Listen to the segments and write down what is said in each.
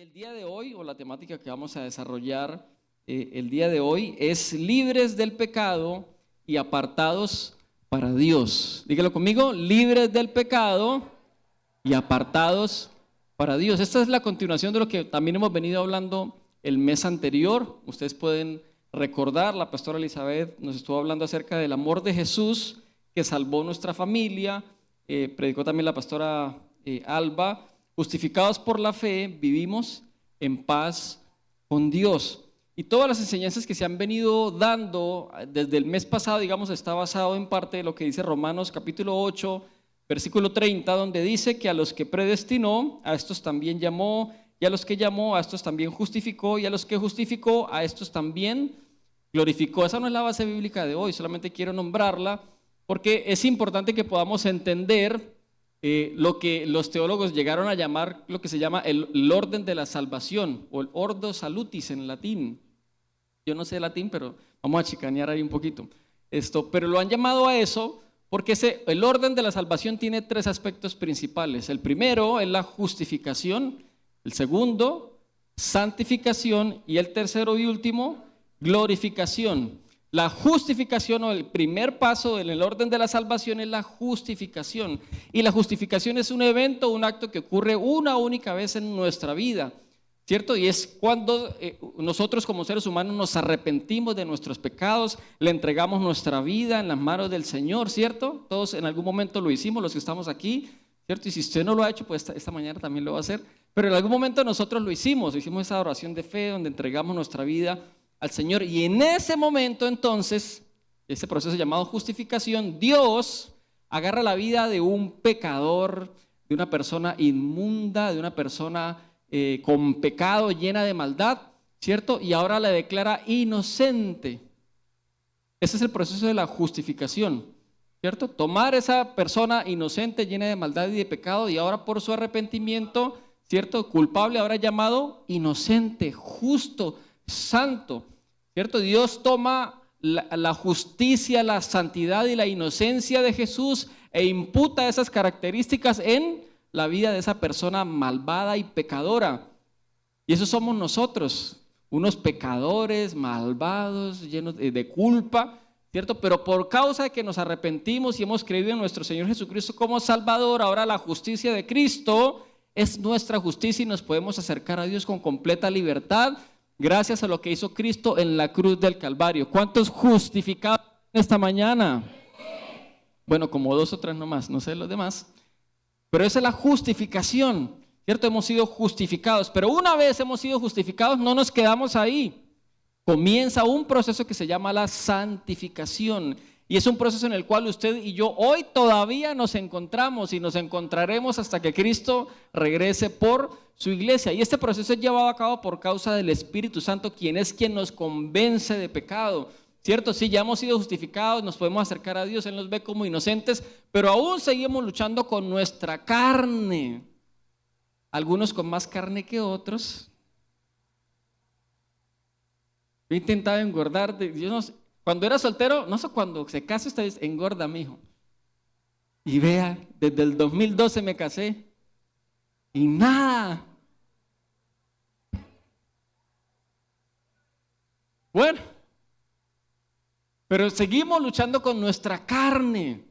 el día de hoy, o la temática que vamos a desarrollar el día de hoy, es libres del pecado y apartados para Dios. Dígalo conmigo, libres del pecado y apartados para Dios. Esta es la continuación de lo que también hemos venido hablando el mes anterior. Ustedes pueden recordar, la pastora Elizabeth nos estuvo hablando acerca del amor de Jesús que salvó nuestra familia. Predicó también la pastora Alba. Justificados por la fe, vivimos en paz con Dios. Y todas las enseñanzas que se han venido dando desde el mes pasado, digamos, está basado en parte de lo que dice Romanos capítulo 8, versículo 30, donde dice que a los que predestinó, a estos también llamó, y a los que llamó, a estos también justificó, y a los que justificó, a estos también glorificó. Esa no es la base bíblica de hoy, solamente quiero nombrarla, porque es importante que podamos entender lo que los teólogos llegaron a llamar lo que se llama el orden de la salvación, o el ordo salutis en latín. Yo no sé latín, pero vamos a chicanear ahí un poquito. Pero lo han llamado a eso porque el orden de la salvación tiene tres aspectos principales. El primero es la justificación, el segundo, santificación, y el tercero y último, glorificación. La justificación, o el primer paso en el orden de la salvación, es la justificación. Y la justificación es un evento, un acto que ocurre una única vez en nuestra vida, ¿cierto? Y es cuando nosotros como seres humanos nos arrepentimos de nuestros pecados, le entregamos nuestra vida en las manos del Señor, ¿cierto? Todos en algún momento lo hicimos, los que estamos aquí, ¿cierto? Y si usted no lo ha hecho, pues esta mañana también lo va a hacer. Pero en algún momento nosotros lo hicimos esa oración de fe donde entregamos nuestra vida al Señor, y en ese momento entonces, ese proceso llamado justificación, Dios agarra la vida de un pecador, de una persona inmunda, de una persona con pecado, llena de maldad, ¿cierto? Y ahora la declara inocente. Ese es el proceso de la justificación, ¿cierto? Tomar esa persona inocente, llena de maldad y de pecado, y ahora por su arrepentimiento, ¿cierto? Culpable, ahora llamado inocente, justo, santo, ¿cierto? Dios toma la justicia, la santidad y la inocencia de Jesús e imputa esas características en la vida de esa persona malvada y pecadora. Y eso somos nosotros, unos pecadores malvados, llenos de culpa, ¿cierto? Pero por causa de que nos arrepentimos y hemos creído en nuestro Señor Jesucristo como Salvador, ahora la justicia de Cristo es nuestra justicia y nos podemos acercar a Dios con completa libertad, gracias a lo que hizo Cristo en la cruz del Calvario. ¿Cuántos justificados esta mañana? Bueno, como 2 o 3 nomás, no sé los demás. Pero esa es la justificación, ¿cierto? Hemos sido justificados, pero una vez hemos sido justificados no nos quedamos ahí. Comienza un proceso que se llama la santificación. Y es un proceso en el cual usted y yo hoy todavía nos encontramos y nos encontraremos hasta que Cristo regrese por su iglesia. Y este proceso es llevado a cabo por causa del Espíritu Santo, quien nos convence de pecado, ¿cierto? Sí, ya hemos sido justificados, nos podemos acercar a Dios, Él nos ve como inocentes, pero aún seguimos luchando con nuestra carne. Algunos con más carne que otros. He intentado engordar, yo no sé. Cuando era soltero, no sé, cuando se casa usted dice, engorda, mijo. Y vea, desde el 2012 me casé y nada. Bueno, pero seguimos luchando con nuestra carne,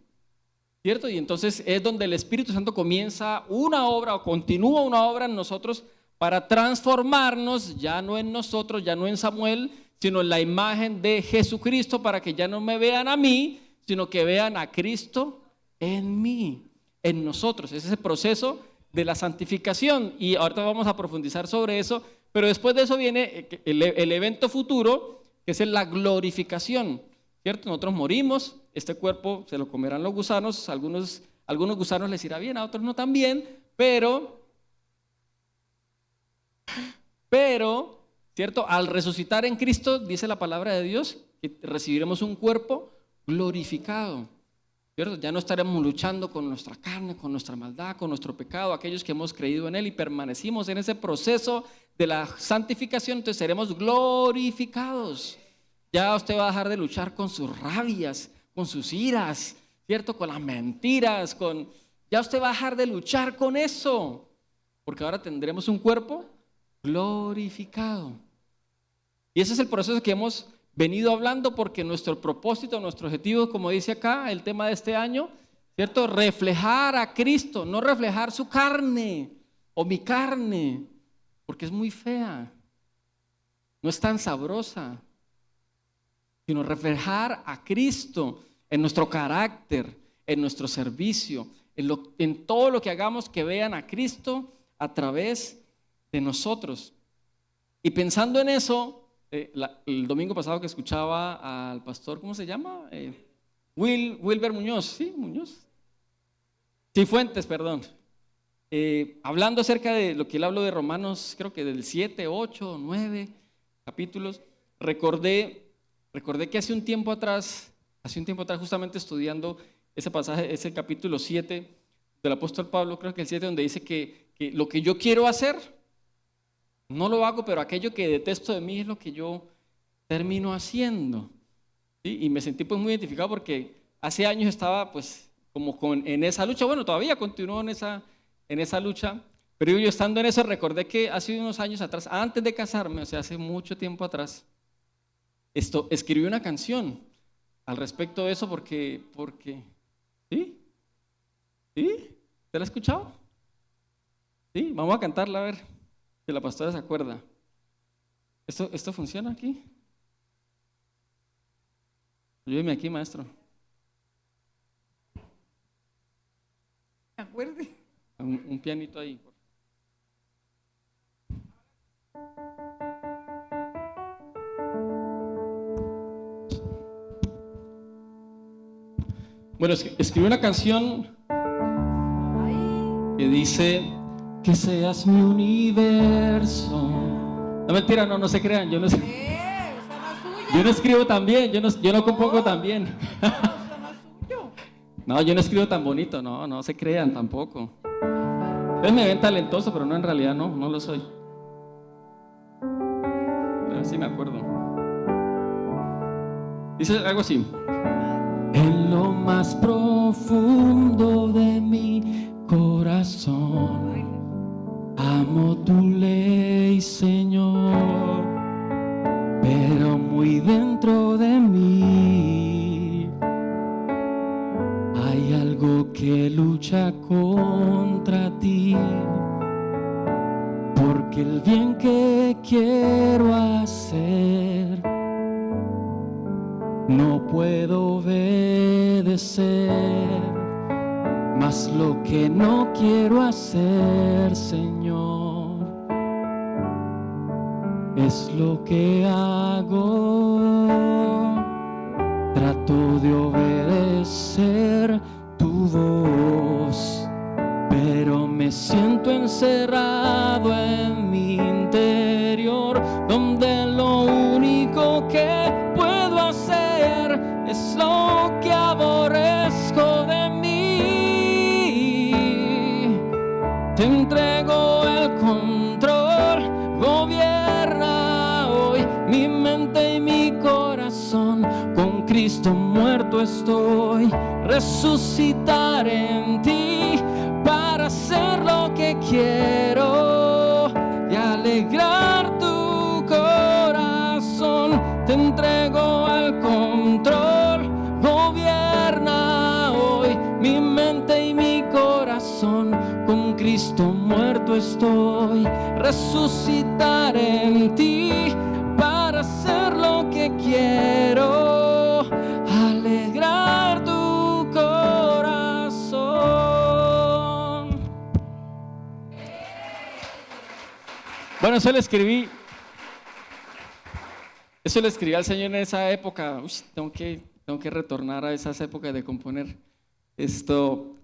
¿cierto? Y entonces es donde el Espíritu Santo comienza una obra o continúa una obra en nosotros para transformarnos, ya no en nosotros, ya no en Samuel, sino en la imagen de Jesucristo, para que ya no me vean a mí, sino que vean a Cristo en mí, en nosotros. Ese es el proceso de la santificación y ahorita vamos a profundizar sobre eso, pero después de eso viene el evento futuro, que es la glorificación, ¿cierto? Nosotros morimos, este cuerpo se lo comerán los gusanos, algunos gusanos les irá bien, a otros no tan bien, pero ¿cierto? Al resucitar en Cristo, dice la palabra de Dios, que recibiremos un cuerpo glorificado, ¿cierto? Ya no estaremos luchando con nuestra carne, con nuestra maldad, con nuestro pecado, aquellos que hemos creído en Él y permanecimos en ese proceso de la santificación, entonces seremos glorificados. Ya usted va a dejar de luchar con sus rabias, con sus iras, ¿cierto? Con las mentiras, ya usted va a dejar de luchar con eso, porque ahora tendremos un cuerpo glorificado. Y ese es el proceso que hemos venido hablando, porque nuestro propósito, nuestro objetivo, como dice acá, el tema de este año, ¿cierto? Reflejar a Cristo, no reflejar su carne o mi carne, porque es muy fea, no es tan sabrosa, sino reflejar a Cristo en nuestro carácter, en nuestro servicio, en todo lo que hagamos, que vean a Cristo a través de nosotros. Y pensando en eso, el domingo pasado que escuchaba al pastor, ¿cómo se llama? Wilber Muñoz, ¿sí? Muñoz. Cifuentes, perdón. Hablando acerca de lo que él habló de Romanos, creo que del 7, 8, 9 capítulos, recordé que hace un tiempo atrás, justamente estudiando ese pasaje, ese capítulo 7 del apóstol Pablo, creo que el 7, donde dice que lo que yo quiero hacer, no lo hago, pero aquello que detesto de mí es lo que yo termino haciendo. ¿Sí? Y me sentí pues muy identificado, porque hace años estaba pues como en esa lucha. Bueno, todavía continúo en esa lucha, pero yo estando en eso recordé que hace unos años atrás, antes de casarme, o sea, hace mucho tiempo atrás, escribí una canción al respecto de eso, porque ¿sí? ¿Sí? ¿Te la has escuchado? Sí, vamos a cantarla a ver si la pastora se acuerda. ¿Esto funciona aquí? Ayúdeme aquí, maestro. ¿Me acuerde? Un pianito ahí. Bueno, escribí una canción que dice: que seas mi universo. No, mentira, no se crean, yo no escribo tan bien, yo no compongo tan bien. No, yo no escribo tan bonito, no se crean tampoco. Ustedes me ven talentoso, pero no, en realidad no lo soy. A ver si me acuerdo. Dice algo así: en lo más profundo de mi corazón amo tu ley, Señor, pero muy dentro de mí hay algo que lucha contra ti, porque el bien que quiero hacer no puedo obedecer, mas lo que no quiero hacer, Señor, es lo que hago. Trato de obedecer tu voz, pero me siento encerrado en mi interior, donde lo único que puedo hacer es lo que aborrezco de mí. Te entrego el control, gobierna hoy mi mente y mi corazón. Con Cristo muerto estoy, resucitar en ti para hacer lo que quiero y alegrar tu corazón. Te entrego el control, gobierna hoy mi mente y mi corazón. Con Cristo muerto estoy, resucitar en ti para hacer lo que quiero, alegrar tu corazón. Bueno, eso le escribí al Señor en esa época. Tengo que retornar a esas épocas de componer esto.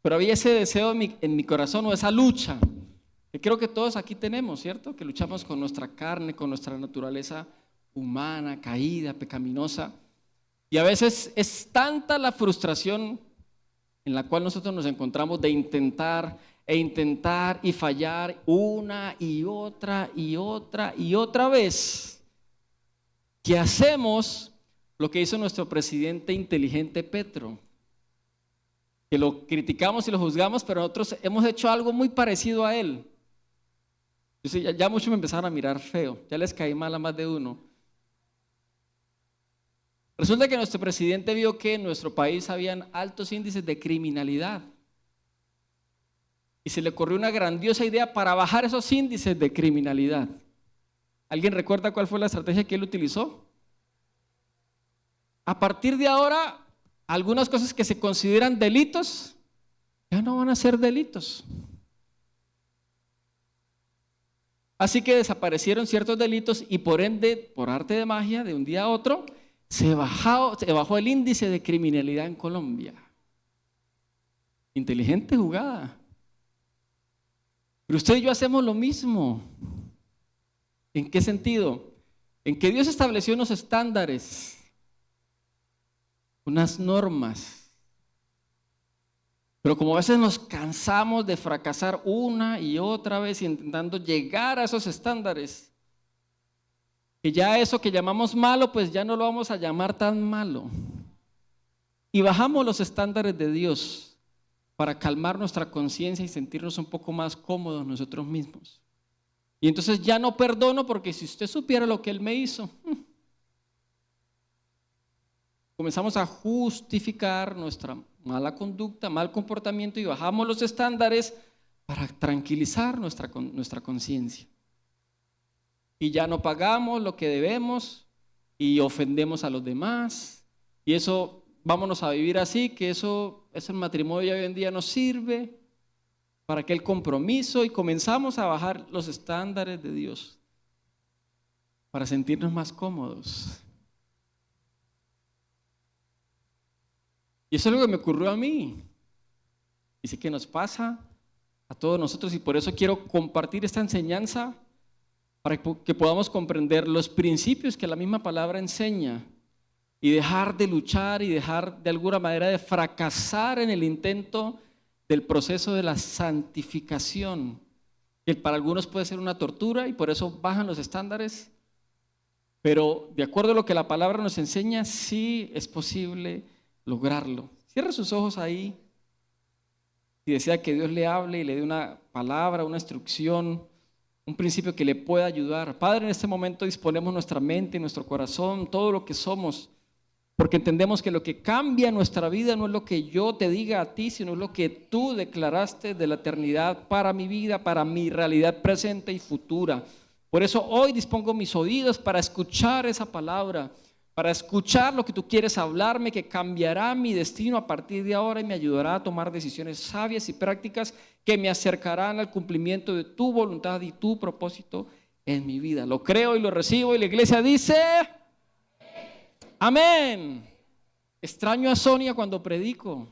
Pero había ese deseo en mi corazón, o esa lucha, que creo que todos aquí tenemos, ¿cierto? Que luchamos con nuestra carne, con nuestra naturaleza humana, caída, pecaminosa. Y a veces es tanta la frustración en la cual nosotros nos encontramos de intentar y fallar una y otra vez, que hacemos lo que hizo nuestro presidente inteligente Petro, que lo criticamos y lo juzgamos, pero nosotros hemos hecho algo muy parecido a él. Yo sé, ya muchos me empezaron a mirar feo, ya les caí mal a más de uno. Resulta que nuestro presidente vio que en nuestro país habían altos índices de criminalidad. Y se le ocurrió una grandiosa idea para bajar esos índices de criminalidad. ¿Alguien recuerda cuál fue la estrategia que él utilizó? A partir de ahora, algunas cosas que se consideran delitos ya no van a ser delitos. Así que desaparecieron ciertos delitos y por ende, por arte de magia, de un día a otro, se bajó el índice de criminalidad en Colombia. Inteligente jugada. Pero usted y yo hacemos lo mismo. ¿En qué sentido? En que Dios estableció unos estándares, unas normas. Pero como a veces nos cansamos de fracasar una y otra vez intentando llegar a esos estándares, que ya eso que llamamos malo, pues ya no lo vamos a llamar tan malo. Y bajamos los estándares de Dios para calmar nuestra conciencia y sentirnos un poco más cómodos nosotros mismos. Y entonces ya no perdono porque si usted supiera lo que Él me hizo, comenzamos a justificar nuestra mala conducta, mal comportamiento y bajamos los estándares para tranquilizar nuestra conciencia. Y ya no pagamos lo que debemos y ofendemos a los demás. Y eso, vámonos a vivir así, que eso el matrimonio ya hoy en día no sirve para aquel compromiso y comenzamos a bajar los estándares de Dios para sentirnos más cómodos. Y eso es lo que me ocurrió a mí. Y sé que nos pasa a todos nosotros y por eso quiero compartir esta enseñanza para que podamos comprender los principios que la misma palabra enseña y dejar de luchar y dejar de alguna manera de fracasar en el intento del proceso de la santificación, que para algunos puede ser una tortura y por eso bajan los estándares, pero de acuerdo a lo que la palabra nos enseña, sí es posible lograrlo. Cierre sus ojos ahí y desea que Dios le hable y le dé una palabra, una instrucción, un principio que le pueda ayudar. Padre, en este momento disponemos nuestra mente, nuestro corazón, todo lo que somos, porque entendemos que lo que cambia nuestra vida no es lo que yo te diga a ti, sino es lo que tú declaraste de la eternidad para mi vida, para mi realidad presente y futura. Por eso hoy dispongo mis oídos para escuchar esa palabra, para escuchar lo que tú quieres hablarme, que cambiará mi destino a partir de ahora y me ayudará a tomar decisiones sabias y prácticas que me acercarán al cumplimiento de tu voluntad y tu propósito en mi vida. Lo creo y lo recibo y la iglesia dice... Amén. Extraño a Sonia cuando predico.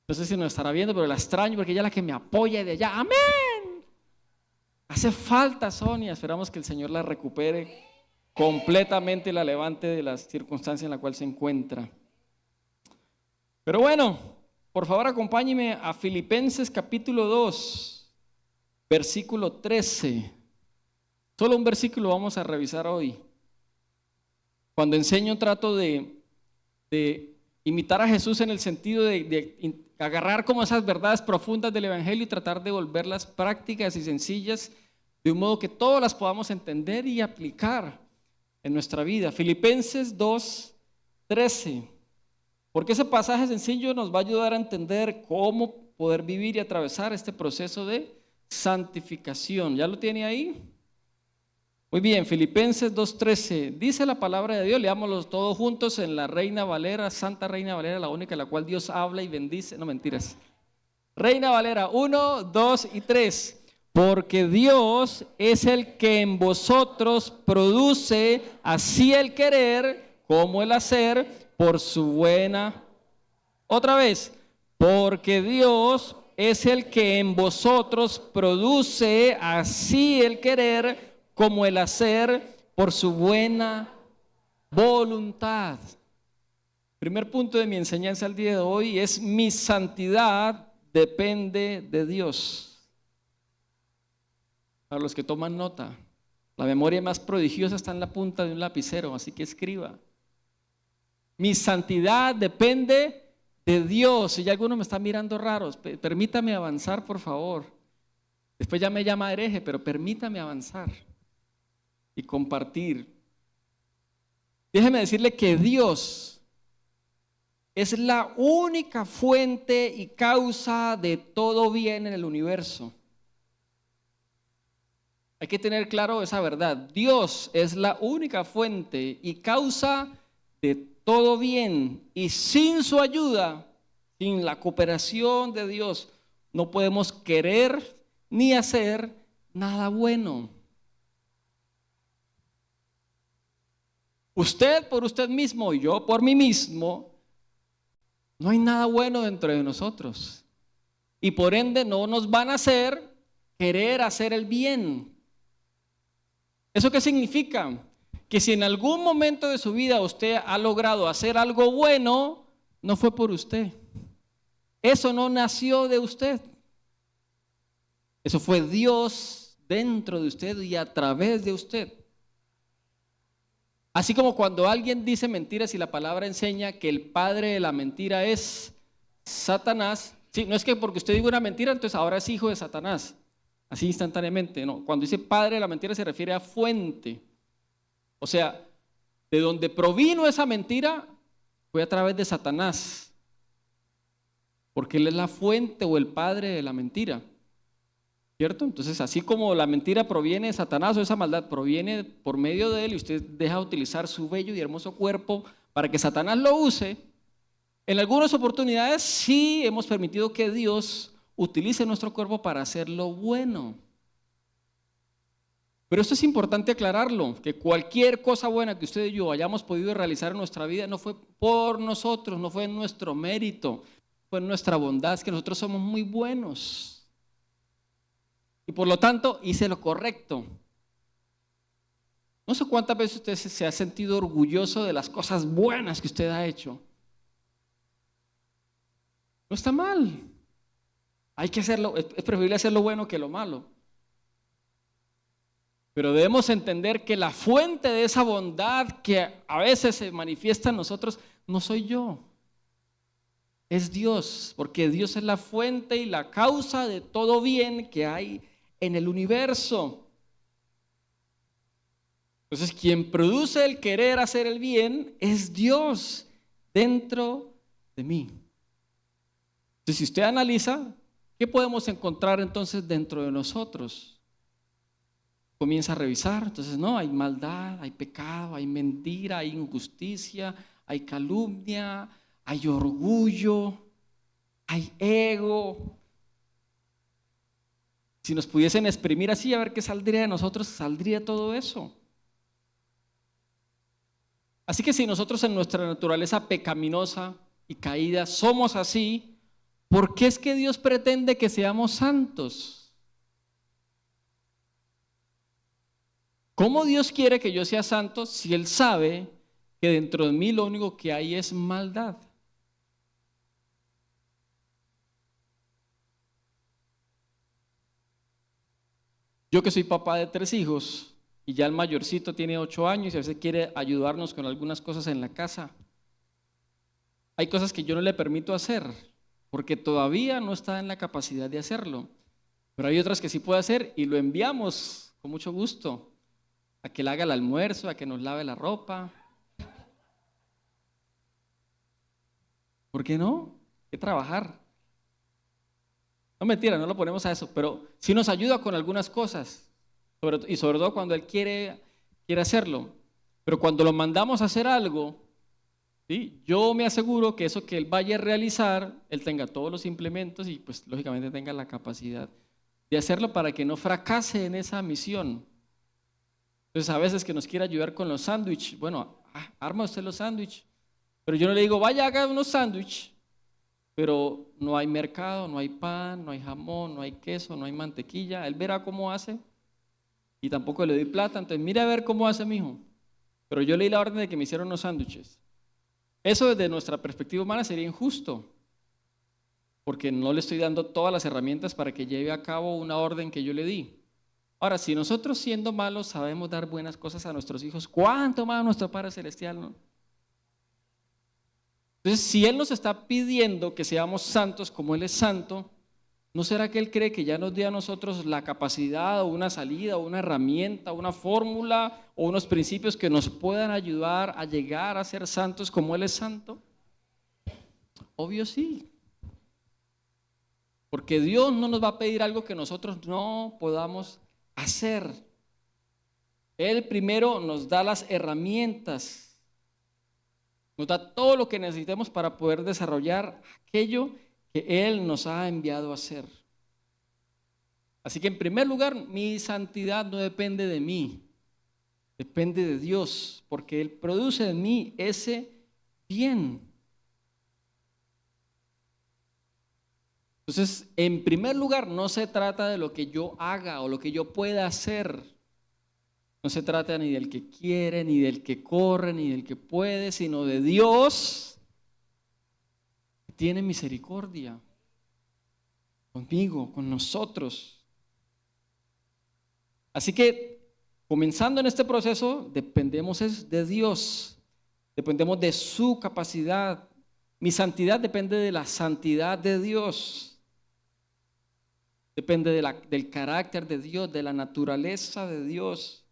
No sé si nos estará viendo, pero la extraño porque ella es la que me apoya de allá. Amén. Hace falta Sonia. Esperamos que el Señor la recupere completamente y la levante de las circunstancias en la cual se encuentra. Pero bueno, por favor acompáñeme a Filipenses capítulo 2, versículo 13. Solo un versículo vamos a revisar hoy. Cuando enseño trato de imitar a Jesús en el sentido de agarrar como esas verdades profundas del Evangelio y tratar de volverlas prácticas y sencillas de un modo que todas las podamos entender y aplicar en nuestra vida. Filipenses 2:13. Porque ese pasaje sencillo nos va a ayudar a entender cómo poder vivir y atravesar este proceso de santificación. ¿Ya lo tiene ahí? Muy bien, Filipenses 2:13, dice la palabra de Dios, leámoslo todos juntos en la Reina Valera, Santa Reina Valera, la única en la cual Dios habla y bendice, no mentiras. Reina Valera, 1, 2 y 3, porque Dios es el que en vosotros produce así el querer como el hacer por su buena. Otra vez, porque Dios es el que en vosotros produce así el querer como el hacer por su buena voluntad. Primer punto de mi enseñanza el día de hoy es: mi santidad depende de Dios. Para los que toman nota, la memoria más prodigiosa está en la punta de un lapicero, así que escriba. Mi santidad depende de Dios. Si ya alguno me está mirando raros, permítame avanzar, por favor. Después ya me llama hereje, pero permítame avanzar y compartir. Déjeme decirle que Dios es la única fuente y causa de todo bien en el universo. Hay que tener claro esa verdad. Dios es la única fuente y causa de todo bien. Y sin su ayuda, sin la cooperación de Dios, no podemos querer ni hacer nada bueno. Usted por usted mismo y yo por mí mismo, no hay nada bueno dentro de nosotros. Y por ende no nos van a hacer querer hacer el bien. ¿Eso qué significa? Que si en algún momento de su vida usted ha logrado hacer algo bueno, no fue por usted. Eso no nació de usted. Eso fue Dios dentro de usted y a través de usted. Así como cuando alguien dice mentiras y la palabra enseña que el padre de la mentira es Satanás. Sí, no es que porque usted diga una mentira, entonces ahora es hijo de Satanás. Así instantáneamente, no. Cuando dice padre de la mentira se refiere a fuente. O sea, de donde provino esa mentira fue a través de Satanás. Porque él es la fuente o el padre de la mentira. ¿Cierto? Entonces, así como la mentira proviene de Satanás o esa maldad proviene por medio de él y usted deja de utilizar su bello y hermoso cuerpo para que Satanás lo use, en algunas oportunidades sí hemos permitido que Dios utilice nuestro cuerpo para hacer lo bueno. Pero esto es importante aclararlo, que cualquier cosa buena que usted y yo hayamos podido realizar en nuestra vida no fue por nosotros, no fue en nuestro mérito, fue en nuestra bondad, es que nosotros somos muy buenos. Y por lo tanto hice lo correcto. No sé cuántas veces usted se ha sentido orgulloso de las cosas buenas que usted ha hecho. No está mal. Hay que hacerlo, es preferible hacer lo bueno que lo malo. Pero debemos entender que la fuente de esa bondad que a veces se manifiesta en nosotros no soy yo. Es Dios, porque Dios es la fuente y la causa de todo bien que hay en el universo. Entonces, quien produce el querer hacer el bien es Dios dentro de mí. Entonces, si usted analiza, ¿qué podemos encontrar entonces dentro de nosotros? Comienza a revisar, entonces no, hay maldad, hay pecado, hay mentira, hay injusticia, hay calumnia, hay orgullo, hay ego. Si nos pudiesen exprimir así, a ver qué saldría de nosotros, saldría todo eso. Así que si nosotros en nuestra naturaleza pecaminosa y caída somos así, ¿por qué es que Dios pretende que seamos santos? ¿Cómo Dios quiere que yo sea santo si Él sabe que dentro de mí lo único que hay es maldad? Yo que soy papá de 3 hijos y ya el mayorcito tiene 8 años y a veces quiere ayudarnos con algunas cosas en la casa. Hay cosas que yo no le permito hacer porque todavía no está en la capacidad de hacerlo. Pero hay otras que sí puede hacer y lo enviamos con mucho gusto a que le haga el almuerzo, a que nos lave la ropa. ¿Por qué no? Hay que trabajar. No, mentira, no lo ponemos a eso, pero sí nos ayuda con algunas cosas, y sobre todo cuando Él quiere hacerlo. Pero cuando lo mandamos a hacer algo, ¿sí? Yo me aseguro que eso que Él vaya a realizar, Él tenga todos los implementos y pues lógicamente tenga la capacidad de hacerlo para que no fracase en esa misión. Entonces a veces que nos quiere ayudar con los sándwiches, bueno, arma usted los sándwiches, pero yo no le digo, vaya, haga unos sándwiches. Pero no hay mercado, no hay pan, no hay jamón, no hay queso, no hay mantequilla. Él verá cómo hace y tampoco le doy plata. Entonces, mire a ver cómo hace, mijo. Pero yo leí la orden de que me hicieron unos sándwiches. Eso desde nuestra perspectiva humana sería injusto, porque no le estoy dando todas las herramientas para que lleve a cabo una orden que yo le di. Ahora, si nosotros siendo malos sabemos dar buenas cosas a nuestros hijos, ¿cuánto más nuestro Padre Celestial, no? Entonces, si Él nos está pidiendo que seamos santos como Él es santo, ¿No será que Él cree que ya nos dio a nosotros la capacidad o una salida o una herramienta, una fórmula o unos principios que nos puedan ayudar a llegar a ser santos como Él es santo? Obvio sí. Porque Dios no nos va a pedir algo que nosotros no podamos hacer. Él primero nos da las herramientas, nos da todo lo que necesitemos para poder desarrollar aquello que Él nos ha enviado a hacer. Así que en primer lugar, mi santidad no depende de mí, depende de Dios, porque Él produce en mí ese bien. Entonces, en primer lugar, no se trata de lo que yo haga o lo que yo pueda hacer. No se trata ni del que quiere, ni del que corre, ni del que puede, sino de Dios que tiene misericordia conmigo, con nosotros. Así que, comenzando en este proceso, dependemos de Dios, dependemos de su capacidad. Mi santidad depende de la santidad de Dios. Depende del carácter de Dios, de la naturaleza de Dios.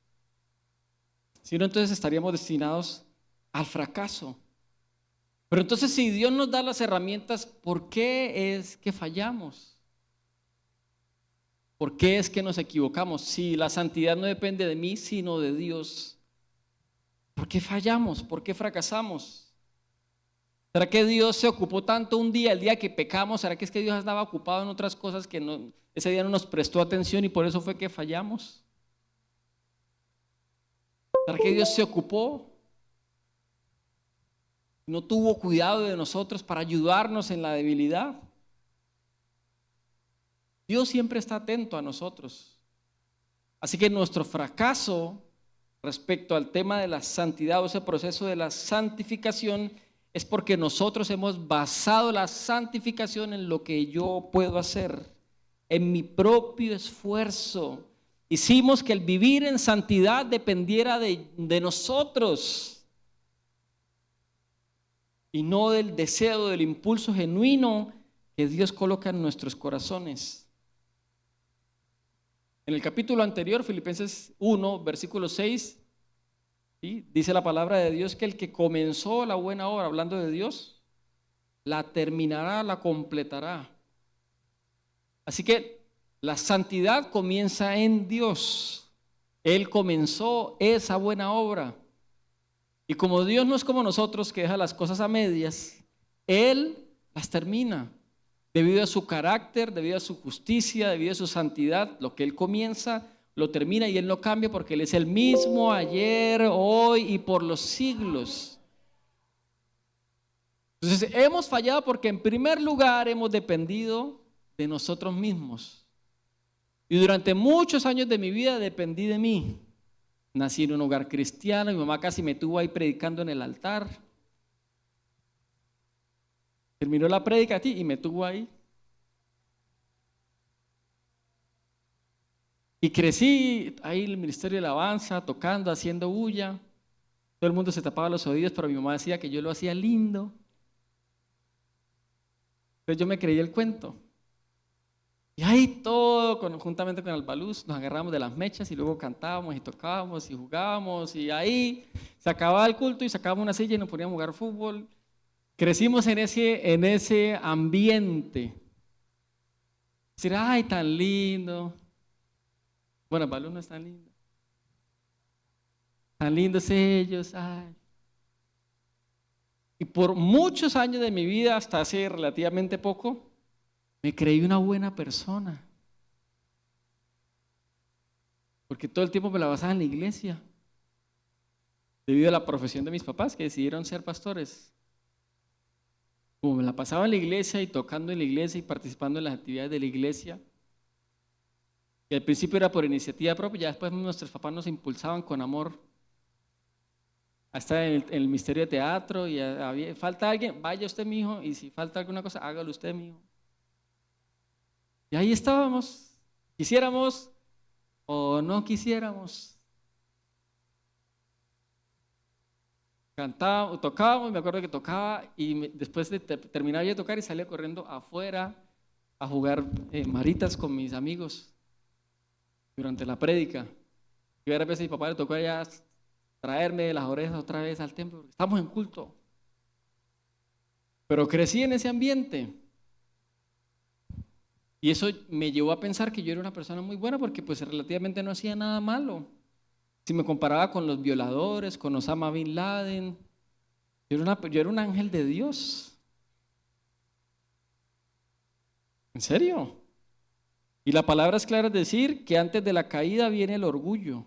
Si no, entonces estaríamos destinados al fracaso. Pero entonces, si Dios nos da las herramientas, ¿por qué es que fallamos? ¿Por qué es que nos equivocamos? Si la santidad no depende de mí, sino de Dios, ¿por qué fallamos? ¿Por qué fracasamos? ¿Será que Dios se ocupó tanto un día, el día que pecamos? ¿Será que es que Dios estaba ocupado en otras cosas que ese día no nos prestó atención y por eso fue que fallamos? ¿Será que Dios se ocupó? ¿No tuvo cuidado de nosotros para ayudarnos en la debilidad? Dios siempre está atento a nosotros. Así que nuestro fracaso respecto al tema de la santidad o ese proceso de la santificación es porque nosotros hemos basado la santificación en lo que yo puedo hacer, en mi propio esfuerzo. Hicimos que el vivir en santidad dependiera de nosotros y no del deseo, del impulso genuino que Dios coloca en nuestros corazones. En el capítulo anterior, Filipenses 1, versículo 6, ¿sí? Dice la palabra de Dios que el que comenzó la buena obra, hablando de Dios, la terminará, la completará. Así que la santidad comienza en Dios. Él comenzó esa buena obra. Y como Dios no es como nosotros que deja las cosas a medias, Él las termina. Debido a su carácter, debido a su justicia, debido a su santidad, lo que Él comienza, lo termina y Él no cambia porque Él es el mismo ayer, hoy y por los siglos. Entonces hemos fallado porque en primer lugar hemos dependido de nosotros mismos. Y durante muchos años de mi vida dependí de mí. Nací en un hogar cristiano, mi mamá casi me tuvo ahí predicando en el altar. Terminó la prédica y me tuvo ahí. Y crecí ahí en el ministerio de alabanza, tocando, haciendo bulla. Todo el mundo se tapaba los oídos, pero mi mamá decía que yo lo hacía lindo. Entonces yo me creí el cuento. Y ahí todo, juntamente con Albaluz, nos agarramos de las mechas y luego cantábamos y tocábamos y jugábamos. Y ahí se acababa el culto y sacábamos una silla y nos poníamos a jugar fútbol. Crecimos en ese ambiente. Decir, ay, tan lindo. Bueno, Balú no es tan lindo. Tan lindos ellos. Ay. Y por muchos años de mi vida, hasta hace relativamente poco, me creí una buena persona. Porque todo el tiempo me la pasaba en la iglesia. Debido a la profesión de mis papás que decidieron ser pastores. Como me la pasaba en la iglesia y tocando en la iglesia y participando en las actividades de la iglesia. Y al principio era por iniciativa propia, ya después nuestros papás nos impulsaban con amor. Hasta en el ministerio de teatro y falta alguien, vaya usted mijo, y si falta alguna cosa, hágalo usted mijo. Y ahí estábamos, quisiéramos o no quisiéramos. Cantábamos, tocábamos, me acuerdo que tocaba y después de terminar yo de tocar y salía corriendo afuera a jugar maritas con mis amigos durante la prédica. Y a veces a mi papá le tocó ya traerme de las orejas otra vez al templo, porque estamos en culto. Pero crecí en ese ambiente. Y eso me llevó a pensar que yo era una persona muy buena porque pues relativamente no hacía nada malo. Si me comparaba con los violadores, con Osama Bin Laden, yo era un ángel de Dios. ¿En serio? Y la palabra es clara, es decir, que antes de la caída viene el orgullo.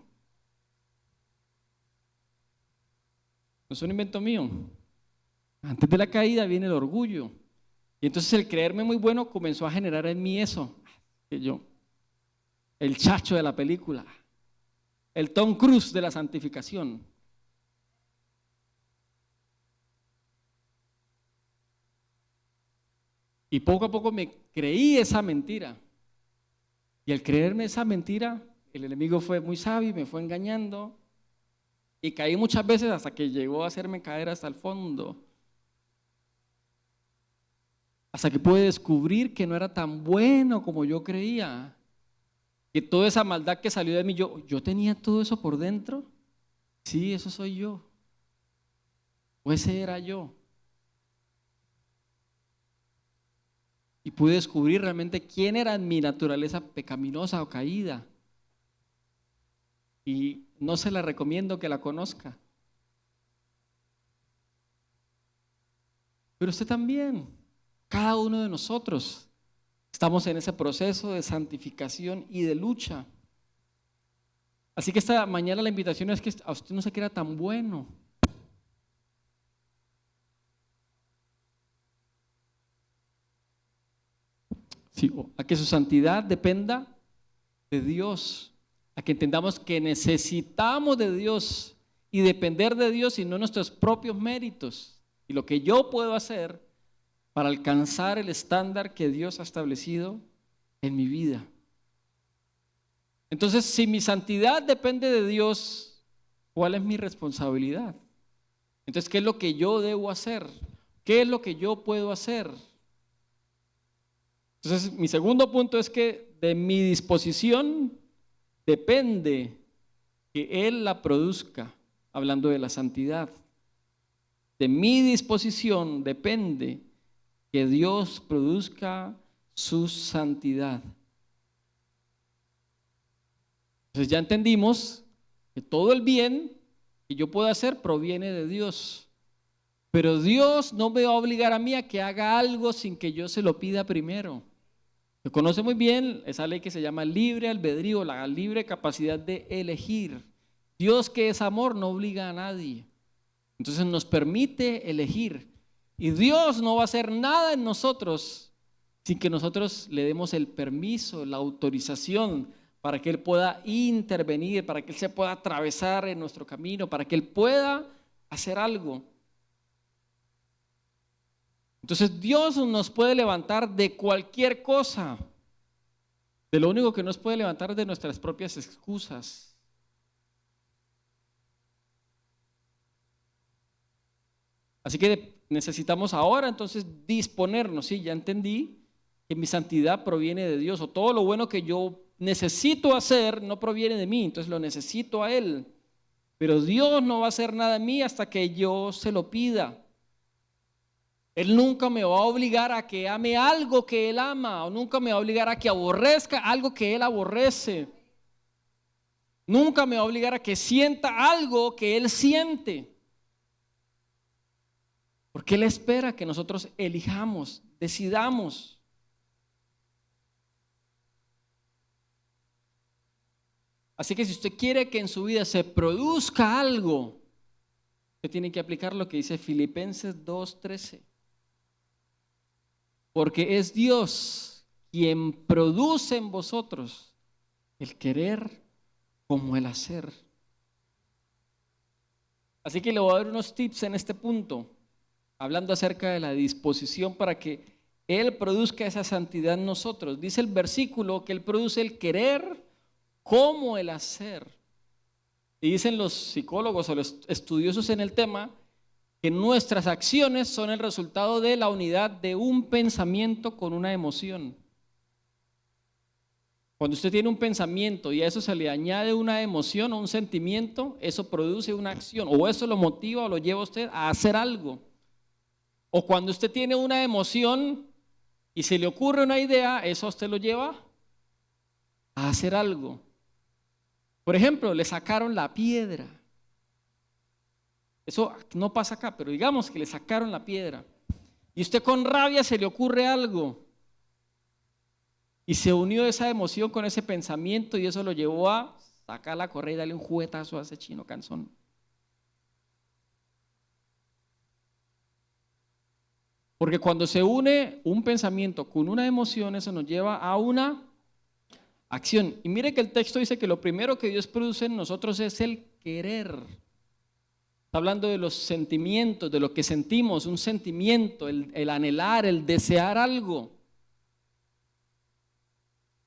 No es un invento mío. Antes de la caída viene el orgullo. Y entonces el creerme muy bueno comenzó a generar en mí eso. Que yo, el chacho de la película, el Tom Cruise de la santificación. Y poco a poco me creí esa mentira. Y al creerme esa mentira, el enemigo fue muy sabio y me fue engañando. Y caí muchas veces hasta que llegó a hacerme caer hasta el fondo. Hasta que pude descubrir que no era tan bueno como yo creía. Que toda esa maldad que salió de mí, yo tenía todo eso por dentro. Sí, eso soy yo. O ese era yo. Y pude descubrir realmente quién era mi naturaleza pecaminosa o caída. Y no se la recomiendo que la conozca. Pero usted también, cada uno de nosotros, estamos en ese proceso de santificación y de lucha. Así que esta mañana la invitación es que a usted no se crea tan bueno. Sí, a que su santidad dependa de Dios, a que entendamos que necesitamos de Dios y depender de Dios y no nuestros propios méritos y lo que yo puedo hacer para alcanzar el estándar que Dios ha establecido en mi vida. Entonces, si mi santidad depende de Dios, ¿cuál es mi responsabilidad? Entonces, ¿qué es lo que yo debo hacer? ¿Qué es lo que yo puedo hacer? Entonces, mi segundo punto es que de mi disposición depende que Él la produzca, hablando de la santidad. De mi disposición depende que Dios produzca su santidad. Entonces ya entendimos que todo el bien que yo puedo hacer proviene de Dios. Pero Dios no me va a obligar a mí a que haga algo sin que yo se lo pida primero. Se conoce muy bien esa ley que se llama libre albedrío, la libre capacidad de elegir. Dios, que es amor, no obliga a nadie. Entonces nos permite elegir. Y Dios no va a hacer nada en nosotros sin que nosotros le demos el permiso, la autorización para que Él pueda intervenir, para que Él se pueda atravesar en nuestro camino, para que Él pueda hacer algo. Entonces Dios nos puede levantar de cualquier cosa. De lo único que nos puede levantar es de nuestras propias excusas. Así que necesitamos ahora entonces disponernos. Sí, ya entendí que mi santidad proviene de Dios, o todo lo bueno que yo necesito hacer no proviene de mí, entonces lo necesito a Él. Pero Dios no va a hacer nada en mí hasta que yo se lo pida. Él nunca me va a obligar a que ame algo que Él ama, o nunca me va a obligar a que aborrezca algo que Él aborrece. Nunca me va a obligar a que sienta algo que Él siente. Porque Él espera que nosotros elijamos, decidamos. Así que si usted quiere que en su vida se produzca algo, usted tiene que aplicar lo que dice Filipenses 2:13. Porque es Dios quien produce en vosotros el querer como el hacer. Así que le voy a dar unos tips en este punto, hablando acerca de la disposición para que Él produzca esa santidad en nosotros. Dice el versículo que Él produce el querer como el hacer. Y dicen los psicólogos o los estudiosos en el tema que nuestras acciones son el resultado de la unidad de un pensamiento con una emoción. Cuando usted tiene un pensamiento y a eso se le añade una emoción o un sentimiento, eso produce una acción, o eso lo motiva o lo lleva a usted a hacer algo. O cuando usted tiene una emoción y se le ocurre una idea, eso a usted lo lleva a hacer algo. Por ejemplo, le sacaron la piedra. Eso no pasa acá, pero digamos que le sacaron la piedra. Y usted con rabia se le ocurre algo. Y se unió esa emoción con ese pensamiento y eso lo llevó a sacar la correa y darle un juguetazo a ese chino canzón. Porque cuando se une un pensamiento con una emoción, eso nos lleva a una acción. Y mire que el texto dice que lo primero que Dios produce en nosotros es el querer. Está hablando de los sentimientos, de lo que sentimos, un sentimiento, el anhelar, el desear algo.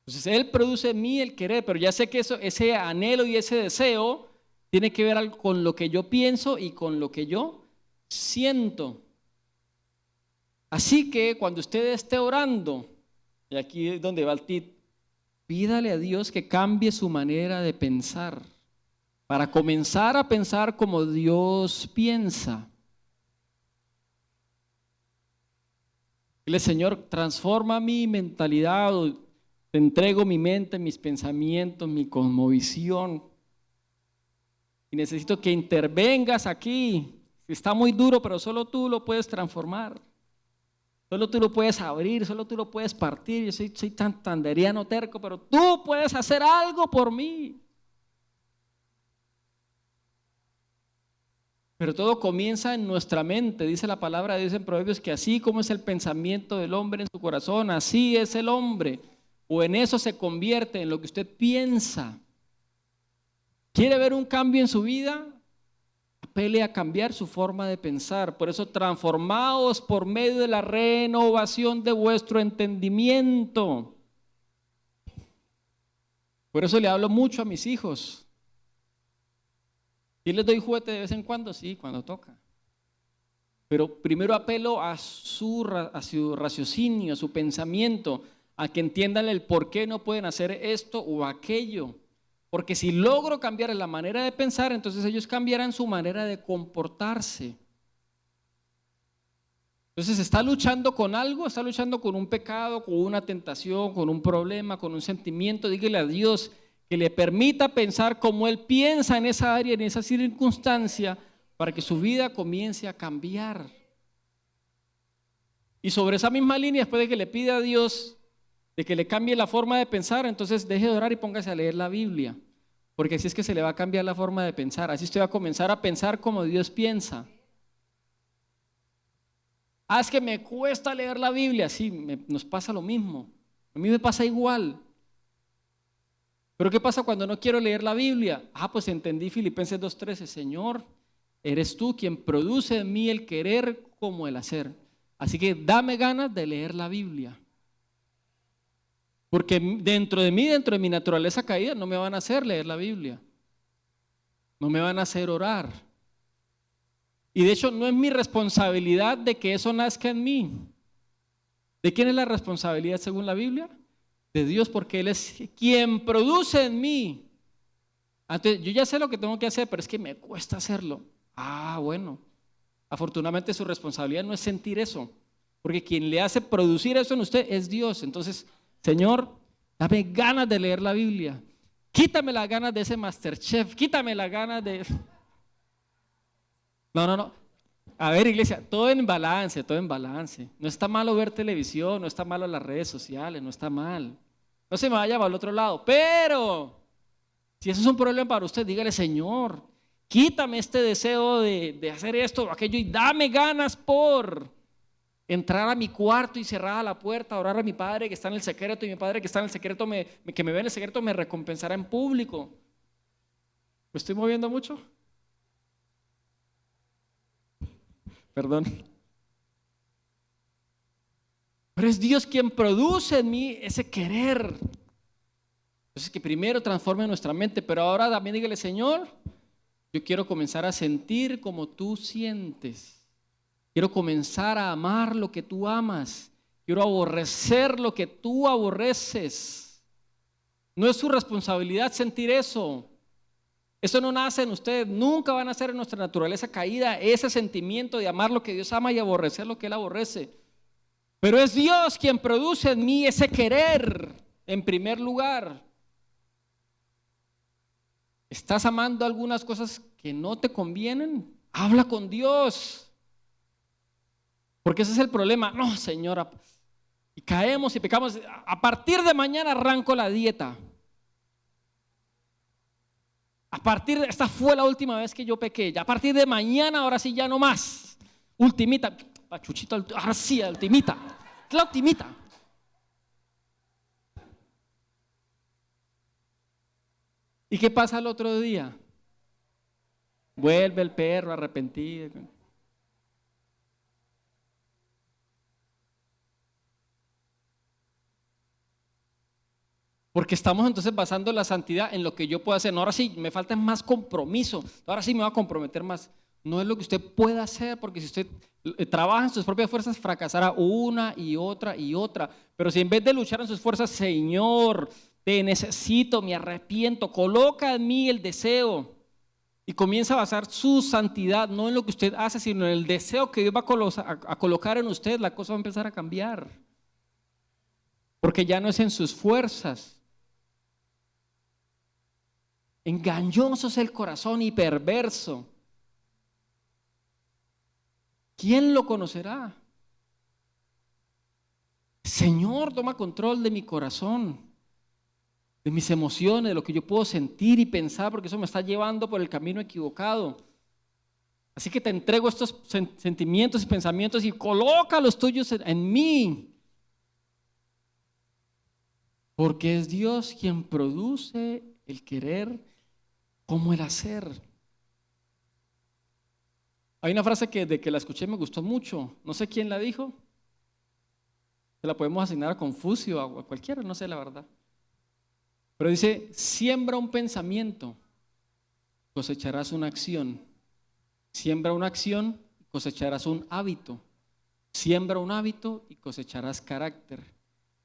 Entonces Él produce en mí el querer, pero ya sé que ese anhelo y ese deseo tiene que ver algo con lo que yo pienso y con lo que yo siento. Así que cuando usted esté orando, y aquí es donde va el tip, pídale a Dios que cambie su manera de pensar, para comenzar a pensar como Dios piensa. Dile, Señor, transforma mi mentalidad, te entrego mi mente, mis pensamientos, mi cosmovisión. Y necesito que intervengas aquí. Está muy duro, pero solo tú lo puedes transformar. Solo tú lo puedes abrir, solo tú lo puedes partir. Yo soy tan tanderiano terco, pero tú puedes hacer algo por mí. Pero todo comienza en nuestra mente. Dice la palabra de Dios en Proverbios que así como es el pensamiento del hombre en su corazón, así es el hombre. O en eso se convierte, en lo que usted piensa. ¿Quiere ver un cambio en su vida? Apele a cambiar su forma de pensar. Por eso transformaos por medio de la renovación de vuestro entendimiento. Por eso le hablo mucho a mis hijos. ¿Y les doy juguete de vez en cuando? Sí, cuando toca. Pero primero apelo a su raciocinio, a su pensamiento, a que entiendan el por qué no pueden hacer esto o aquello. Porque si logro cambiar la manera de pensar, entonces ellos cambiarán su manera de comportarse. Entonces está luchando con algo, está luchando con un pecado, con una tentación, con un problema, con un sentimiento. Dígale a Dios que le permita pensar como Él piensa en esa área, en esa circunstancia, para que su vida comience a cambiar. Y sobre esa misma línea, después de que le pida a Dios de que le cambie la forma de pensar, entonces deje de orar y póngase a leer la Biblia, porque así es que se le va a cambiar la forma de pensar, así usted va a comenzar a pensar como Dios piensa. Es que me cuesta leer la Biblia, sí, nos pasa lo mismo, a mí me pasa igual. Pero ¿qué pasa cuando no quiero leer la Biblia? Pues entendí Filipenses 2:13, Señor, eres tú quien produce en mí el querer como el hacer, así que dame ganas de leer la Biblia. Porque dentro de mi naturaleza caída, no me van a hacer leer la Biblia. No me van a hacer orar. Y de hecho no es mi responsabilidad de que eso nazca en mí. ¿De quién es la responsabilidad según la Biblia? De Dios, porque Él es quien produce en mí. Entonces, yo ya sé lo que tengo que hacer, pero es que me cuesta hacerlo. Bueno. Afortunadamente su responsabilidad no es sentir eso, porque quien le hace producir eso en usted es Dios. Entonces, Señor, dame ganas de leer la Biblia. Quítame las ganas de ese Masterchef. Quítame las ganas de... No. A ver, iglesia, todo en balance, todo en balance. No está malo ver televisión, no está malo las redes sociales, no está mal. No se me vaya para el otro lado. Pero, si eso es un problema para usted, dígale, Señor, quítame este deseo de hacer esto o aquello y dame ganas por entrar a mi cuarto y cerrar la puerta, orar a mi Padre que está en el secreto, y mi Padre que está en el secreto, que me ve en el secreto, me recompensará en público. ¿Me estoy moviendo mucho? Perdón. Pero es Dios quien produce en mí ese querer. Entonces que primero transforme nuestra mente, pero ahora también dígale, Señor, yo quiero comenzar a sentir como tú sientes. Quiero comenzar a amar lo que tú amas. Quiero aborrecer lo que tú aborreces. No es su responsabilidad sentir eso. Eso no nace en usted, nunca va a nacer en nuestra naturaleza caída, ese sentimiento de amar lo que Dios ama y aborrecer lo que Él aborrece. Pero es Dios quien produce en mí ese querer en primer lugar. ¿Estás amando algunas cosas que no te convienen? Habla con Dios. Porque ese es el problema. No, señora. Y caemos y pecamos. A partir de mañana arranco la dieta. Esta fue la última vez que yo pequé. A partir de mañana, ahora sí ya no más. Ultimita. Pachuchito, ahora sí, ultimita. La ultimita. ¿Y qué pasa el otro día? Vuelve el perro arrepentido. Porque estamos entonces basando la santidad en lo que yo puedo hacer. No, ahora sí, me falta más compromiso. Ahora sí me voy a comprometer más. No es lo que usted pueda hacer, porque si usted trabaja en sus propias fuerzas, fracasará una y otra y otra. Pero si en vez de luchar en sus fuerzas, Señor, te necesito, me arrepiento, coloca en mí el deseo y comienza a basar su santidad, no en lo que usted hace, sino en el deseo que Dios va a colocar en usted, la cosa va a empezar a cambiar. Porque ya no es en sus fuerzas. Engañoso es el corazón y perverso. ¿Quién lo conocerá? Señor, toma control de mi corazón, de mis emociones, de lo que yo puedo sentir y pensar, porque eso me está llevando por el camino equivocado. Así que te entrego estos sentimientos y pensamientos y coloca los tuyos en mí. Porque es Dios quien produce el querer como el hacer. Hay una frase que desde que la escuché me gustó mucho. No sé quién la dijo. Se la podemos asignar a Confucio o a cualquiera, no sé la verdad. Pero dice, siembra un pensamiento, cosecharás una acción. Siembra una acción, cosecharás un hábito. Siembra un hábito y cosecharás carácter.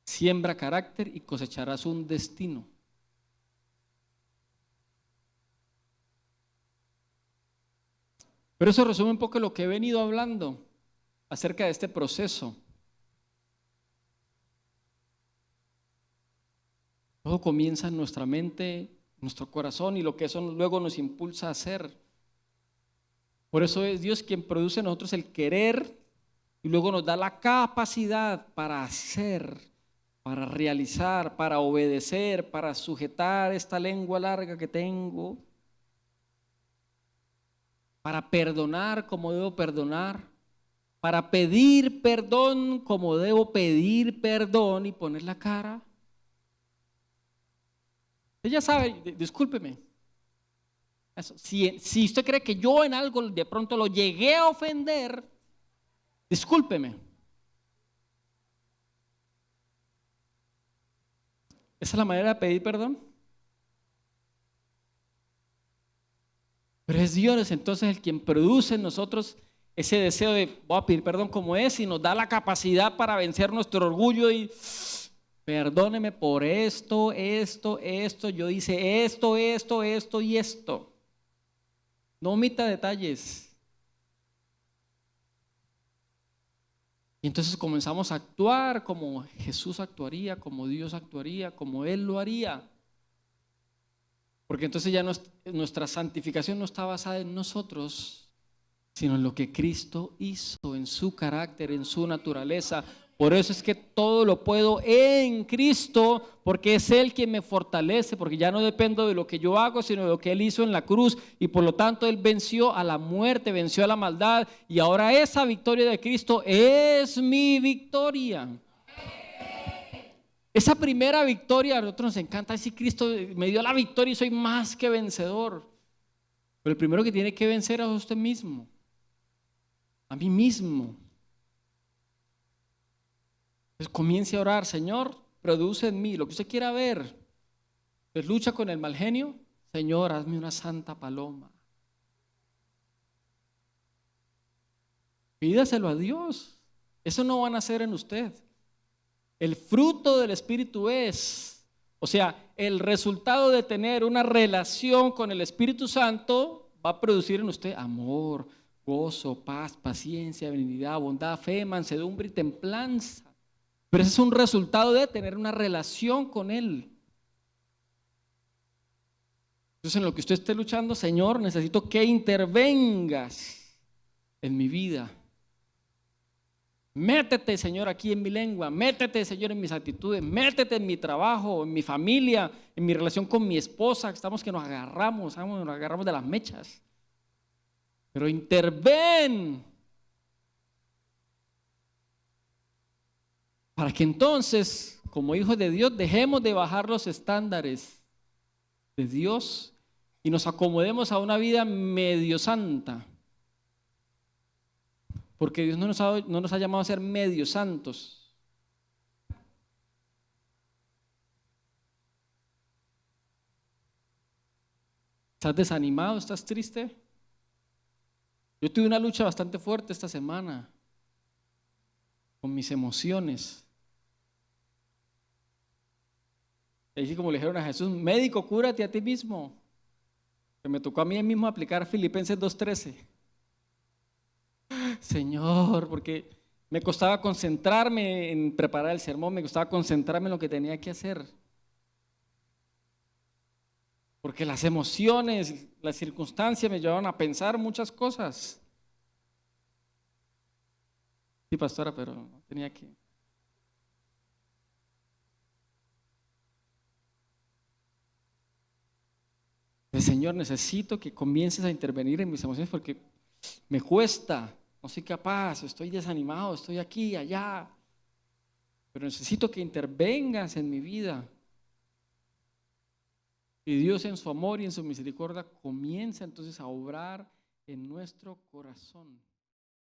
Siembra carácter y cosecharás un destino. Pero eso resume un poco lo que he venido hablando acerca de este proceso. Todo comienza en nuestra mente, en nuestro corazón, y lo que eso luego nos impulsa a hacer. Por eso es Dios quien produce en nosotros el querer y luego nos da la capacidad para hacer, para realizar, para obedecer, para sujetar esta lengua larga que tengo, para perdonar como debo perdonar, para pedir perdón como debo pedir perdón y poner la cara. Ella sabe, discúlpeme. Eso, si usted cree que yo en algo de pronto lo llegué a ofender, discúlpeme. ¿Esa es la manera de pedir perdón? Pero es Dios entonces el quien produce en nosotros ese deseo de voy a pedir perdón como es y nos da la capacidad para vencer nuestro orgullo y perdóneme por esto, yo hice esto y esto. No omita detalles. Y entonces comenzamos a actuar como Jesús actuaría, como Dios actuaría, como Él lo haría. Porque entonces ya nuestra santificación no está basada en nosotros, sino en lo que Cristo hizo, en su carácter, en su naturaleza. Por eso es que todo lo puedo en Cristo, porque es Él quien me fortalece, porque ya no dependo de lo que yo hago, sino de lo que Él hizo en la cruz, y por lo tanto Él venció a la muerte, venció a la maldad, y ahora esa victoria de Cristo es mi victoria. Esa primera victoria a nosotros nos encanta decir, Cristo me dio la victoria y soy más que vencedor. Pero el primero que tiene que vencer es a usted mismo, a mí mismo. Pues comience a orar, Señor, produce en mí lo que usted quiera ver. Pues lucha con el mal genio, Señor, hazme una santa paloma. Pídaselo a Dios. Eso no van a hacer en usted. El fruto del Espíritu es O sea, el resultado de tener una relación con el Espíritu Santo va a producir en usted amor, gozo, paz, paciencia, benignidad, bondad, fe, mansedumbre y templanza. Pero ese es un resultado de tener una relación con Él. Entonces, en lo que usted esté luchando, Señor, necesito que intervengas en mi vida. Métete, Señor, aquí en mi lengua, métete, Señor, en mis actitudes, métete en mi trabajo, en mi familia, en mi relación con mi esposa, estamos que nos agarramos de las mechas. Pero interven para que entonces, como hijos de Dios, dejemos de bajar los estándares de Dios y nos acomodemos a una vida medio santa. Porque Dios no nos ha llamado a ser medio santos. ¿Estás desanimado? ¿Estás triste? Yo tuve una lucha bastante fuerte esta semana con mis emociones. Y así como le dijeron a Jesús, médico, cúrate a ti mismo. Que me tocó a mí mismo aplicar Filipenses 2:13. Señor, porque me costaba concentrarme en preparar el sermón, me costaba concentrarme en lo que tenía que hacer. Porque las emociones, las circunstancias me llevaban a pensar muchas cosas. Sí, pastora, pero no tenía que. Señor, necesito que comiences a intervenir en mis emociones porque me cuesta, no soy capaz, estoy desanimado, estoy aquí, allá. Pero necesito que intervengas en mi vida. Y Dios en su amor y en su misericordia comienza entonces a obrar en nuestro corazón.